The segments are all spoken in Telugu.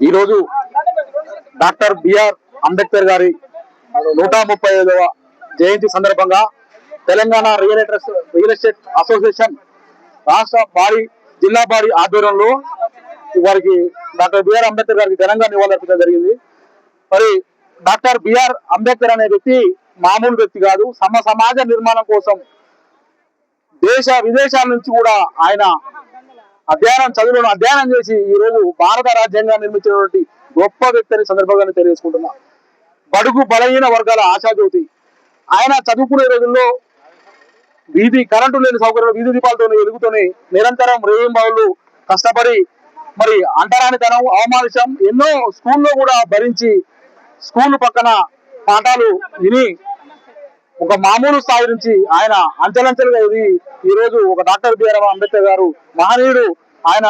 ఈరోజు డాక్టర్ బిఆర్ అంబేద్కర్ గారి 135వ జయంతి సందర్భంగా తెలంగాణ రియల్ ఎస్టేట్ అసోసియేషన్ రాష్ట్ర బాడీ జిల్లా బాడీ ఆధ్వర్యంలో వారికి డాక్టర్ బిఆర్ అంబేద్కర్ గారికి ఘనంగా నివాళులర్పించడం జరిగింది. మరి డాక్టర్ బిఆర్ అంబేద్కర్ అనే వ్యక్తి మామూలు వ్యక్తి కాదు. సమాజ నిర్మాణం కోసం దేశ విదేశాల నుంచి కూడా ఆయన చదువులను అధ్యయనం చేసి ఈ రోజు భారత రాజ్యాంగాన్ని నిర్మించినటువంటి గొప్ప వ్యక్తి అని సందర్భంగా తెలియజేసుకుంటున్నా. బడుగు బలహీన వర్గాల ఆశాజ్యోతి. ఆయన చదువుకునే రోజుల్లో కరెంటు లేని సౌకర్యాలు వీధి దీపాలతో వెలుగుతూనే నిరంతరం రేయింబావులు కష్టపడి మరి అంటరానితనం అవమానించం ఎన్నో స్కూల్లో కూడా భరించి స్కూల్ పక్కన పాఠాలు విని ఒక మామూలు స్థాయి నుంచి ఆయన అంచెలంచెలుగా ఎదిగి ఈ రోజు ఒక డాక్టర్ బిఆర్ అంబేద్కర్ గారు మహనీయుడు. ఆయన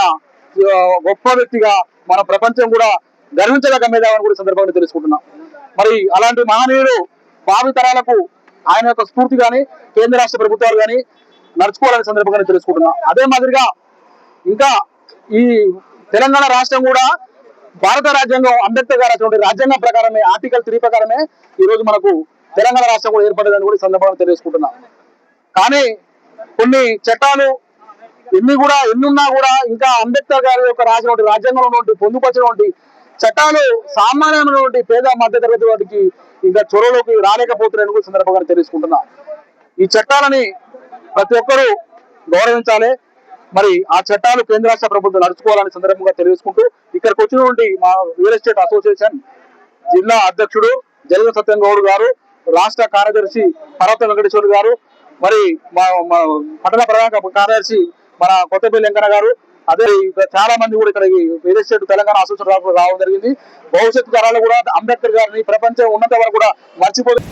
గొప్ప వ్యక్తిగా మన ప్రపంచం కూడా గర్వించదగ్గ మేధావని కూడా సందర్భంగా తెలుసుకుంటున్నాం. మరి అలాంటి మహనీయుడు భావితరాలకు ఆయన యొక్క స్ఫూర్తి కానీ కేంద్ర రాష్ట్ర ప్రభుత్వాలు కానీ నడుచుకోవాలని సందర్భంగా తెలుసుకుంటున్నాం. అదే మాదిరిగా ఇంకా ఈ తెలంగాణ రాష్ట్రం కూడా భారత రాజ్యాంగం అంబేద్కర్ గారు అటువంటి రాజ్యాంగం ప్రకారమే ఆర్టికల్ 3 ప్రకారమే ఈ రోజు మనకు తెలంగాణ రాష్ట్రం కూడా ఏర్పడేదని కూడా సందర్భంగా తెలియజేసుకుంటున్నాం. కానీ కొన్ని చట్టాలు ఎన్నున్నా కూడా ఇంకా అంబేద్కర్ గారి యొక్క రాసినటువంటి రాజ్యాంగంలో పొందుపరిచినటువంటి చట్టాలు సామాన్యమైనటువంటి పేద మధ్యతరగతి వాటికి ఇంకా చొరవలోకి రాలేకపోతున్నాయని కూడా సందర్భంగా తెలుసుకుంటున్నా. ఈ చట్టాలని ప్రతి ఒక్కరూ గౌరవించాలి. మరి ఆ చట్టాలు కేంద్ర రాష్ట్ర ప్రభుత్వం నడుచుకోవాలని సందర్భంగా తెలియజేసుకుంటూ ఇక్కడికి వచ్చినటువంటి మా రియల్ ఎస్టేట్ అసోసియేషన్ జిల్లా అధ్యక్షుడు జలగ సత్యం గౌడ్ గారు, రాష్ట్ర కార్యదర్శి పర్వత వెంకటేశ్వర్ గారు, మరి మా పట్టణ ప్రధాన కార్యదర్శి మన కొత్తపల్లి వెంకన్న గారు, అదే చాలా మంది కూడా ఇక్కడ రియల్ ఎస్టేట్ తెలంగాణ అసోసియేషన్ రావడం జరిగింది. భవిష్యత్తు తరాలు కూడా అంబేద్కర్ గారిని ప్రపంచం ఉన్నంత వరకు కూడా మర్చిపోతుంది.